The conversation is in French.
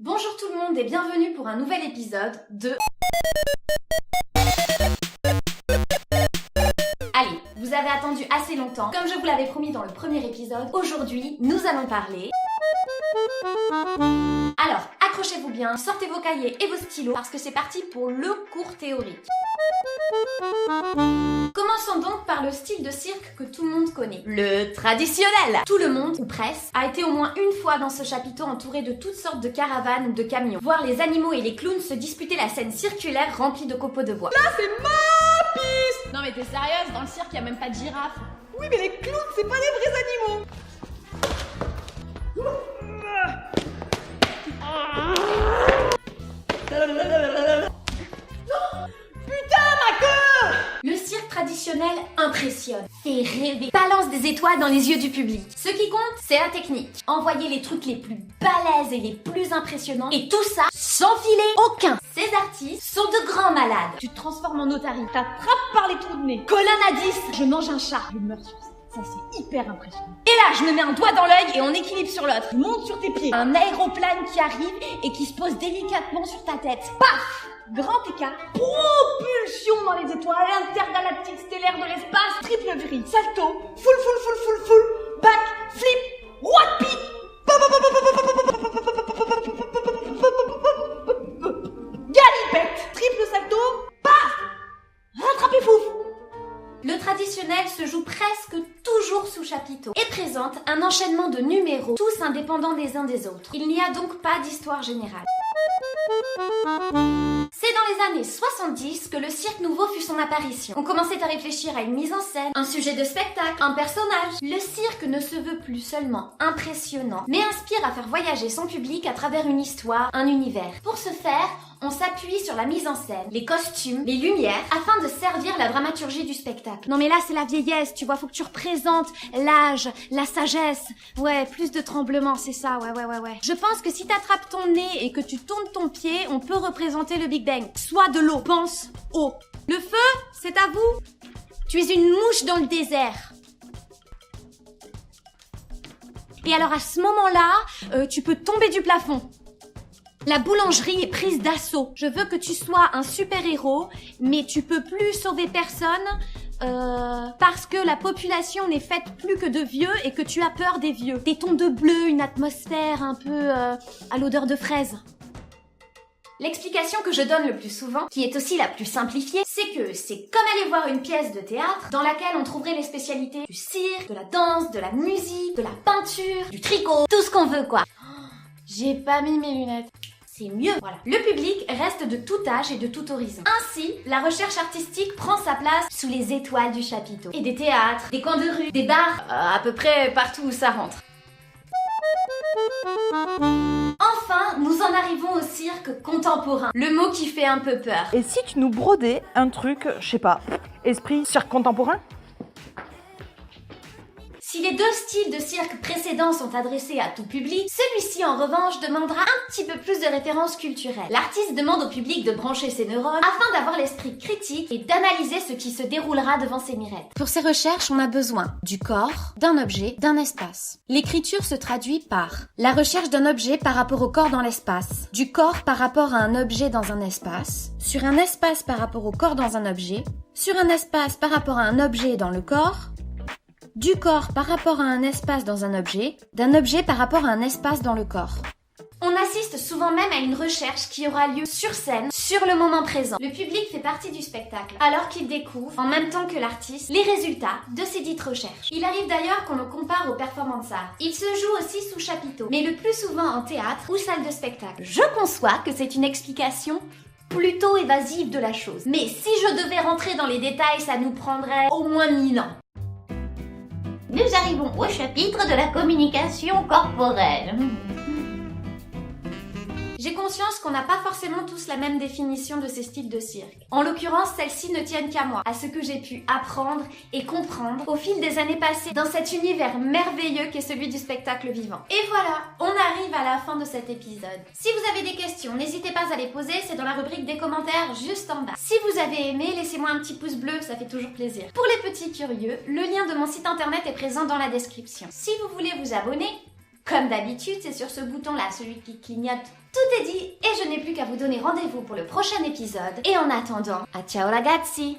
Bonjour tout le monde et bienvenue pour un nouvel épisode de... Allez, vous avez attendu assez longtemps. Comme je vous l'avais promis dans le premier épisode, aujourd'hui, nous allons parler... Alors, accrochez-vous bien, sortez vos cahiers et vos stylos parce que c'est parti pour le cours théorique. Commençons donc par le style de cirque que tout le monde connaît, le traditionnel. Tout le monde, ou presque, a été au moins une fois dans ce chapiteau entouré de toutes sortes de caravanes ou de camions. Voir les animaux et les clowns se disputer la scène circulaire remplie de copeaux de bois. Là, c'est ma piste! Non mais t'es sérieuse, dans le cirque, y a même pas de girafe. Oui, mais les clowns, c'est pas des vrais animaux! Putain, ma queue! Le cirque traditionnel impressionne, fait rêver, balance des étoiles dans les yeux du public. Ce qui compte, c'est la technique. Envoyer les trucs les plus balèzes et les plus impressionnants, et tout ça sans filet aucun. Ces artistes sont de grands malades. Tu te transformes en otarie, T'attrapes par les trous de nez. colonne à 10, je mange un chat. Je meurs sur ça. Ça, c'est hyper impressionnant. Et là, je me mets un doigt dans l'œil et on équilibre sur l'autre. Tu montes sur tes pieds. Un aéroplane qui arrive et qui se pose délicatement sur ta tête. Paf! Grand écart. Propulsion dans les étoiles intergalactiques stellaires de l'espace. Triple vrille. Salto. Full. Back. Flip. What peak. Galipette. Triple salto. Paf. Rattrapez fouf. Le traditionnel se joue presque toujours sous chapiteau et présente un enchaînement de numéros, tous indépendants des uns des autres. Il n'y a donc pas d'histoire générale. C'est dans les années 70 que le cirque nouveau fut son apparition. On commençait à réfléchir à une mise en scène, un sujet de spectacle, un personnage. Le cirque ne se veut plus seulement impressionnant, mais aspire à faire voyager son public à travers une histoire, un univers. Pour ce faire, on s'appuie sur la mise en scène, les costumes, les lumières, afin de servir la dramaturgie du spectacle. Non mais là c'est la vieillesse, tu vois, faut que tu représentes l'âge, la sagesse. Ouais, plus de tremblements, c'est ça, ouais. Je pense que si t'attrapes ton nez et que tu tournes ton pied, on peut représenter le Big Bang. Soit de l'eau, pense eau. Le feu, c'est à vous. Tu es une mouche dans le désert. Et alors à ce moment-là, tu peux tomber du plafond. La boulangerie est prise d'assaut. Je veux que tu sois un super-héros, mais tu peux plus sauver personne parce que la population n'est faite plus que de vieux et que tu as peur des vieux. Des tons de bleu, une atmosphère un peu à l'odeur de fraise. L'explication que je donne le plus souvent, qui est aussi la plus simplifiée, c'est que c'est comme aller voir une pièce de théâtre dans laquelle on trouverait les spécialités du cirque, de la danse, de la musique, de la peinture, du tricot, tout ce qu'on veut quoi. J'ai pas mis mes lunettes. C'est mieux, voilà. Le public reste de tout âge et de tout horizon. Ainsi, la recherche artistique prend sa place sous les étoiles du chapiteau. Et des théâtres, des coins de rue, des bars, à peu près partout où ça rentre. Enfin, nous en arrivons au cirque contemporain, le mot qui fait un peu peur. Et si tu nous brodais un truc, je sais pas, esprit cirque contemporain? Si les deux styles de cirque précédents sont adressés à tout public, celui-ci en revanche demandera un petit peu plus de références culturelles. L'artiste demande au public de brancher ses neurones afin d'avoir l'esprit critique et d'analyser ce qui se déroulera devant ses mirettes. Pour ces recherches, on a besoin du corps, d'un objet, d'un espace. L'écriture se traduit par la recherche d'un objet par rapport au corps dans l'espace, du corps par rapport à un objet dans un espace, sur un espace par rapport au corps dans un objet, sur un espace par rapport à un objet dans le corps, du corps par rapport à un espace dans un objet, d'un objet par rapport à un espace dans le corps. On assiste souvent même à une recherche qui aura lieu sur scène, sur le moment présent. Le public fait partie du spectacle, alors qu'il découvre, en même temps que l'artiste, les résultats de ces dites recherches. Il arrive d'ailleurs qu'on le compare aux performances art. Il se joue aussi sous chapiteau, mais le plus souvent en théâtre ou salle de spectacle. Je conçois que c'est une explication plutôt évasive de la chose. Mais si je devais rentrer dans les détails, ça nous prendrait au moins 1000 ans. Nous arrivons au chapitre de la communication corporelle. J'ai conscience qu'on n'a pas forcément tous la même définition de ces styles de cirque. En l'occurrence, celles-ci ne tiennent qu'à moi, à ce que j'ai pu apprendre et comprendre au fil des années passées dans cet univers merveilleux qu'est celui du spectacle vivant. Et voilà, on arrive à la fin de cet épisode. Si vous avez des questions, n'hésitez pas à les poser, c'est dans la rubrique des commentaires juste en bas. Si vous avez aimé, laissez-moi un petit pouce bleu, ça fait toujours plaisir. Pour les petits curieux, le lien de mon site internet est présent dans la description. Si vous voulez vous abonner, comme d'habitude, c'est sur ce bouton-là, celui qui clignote Tout est dit et je n'ai plus qu'à vous donner rendez-vous pour le prochain épisode. Et en attendant, à ciao ragazzi!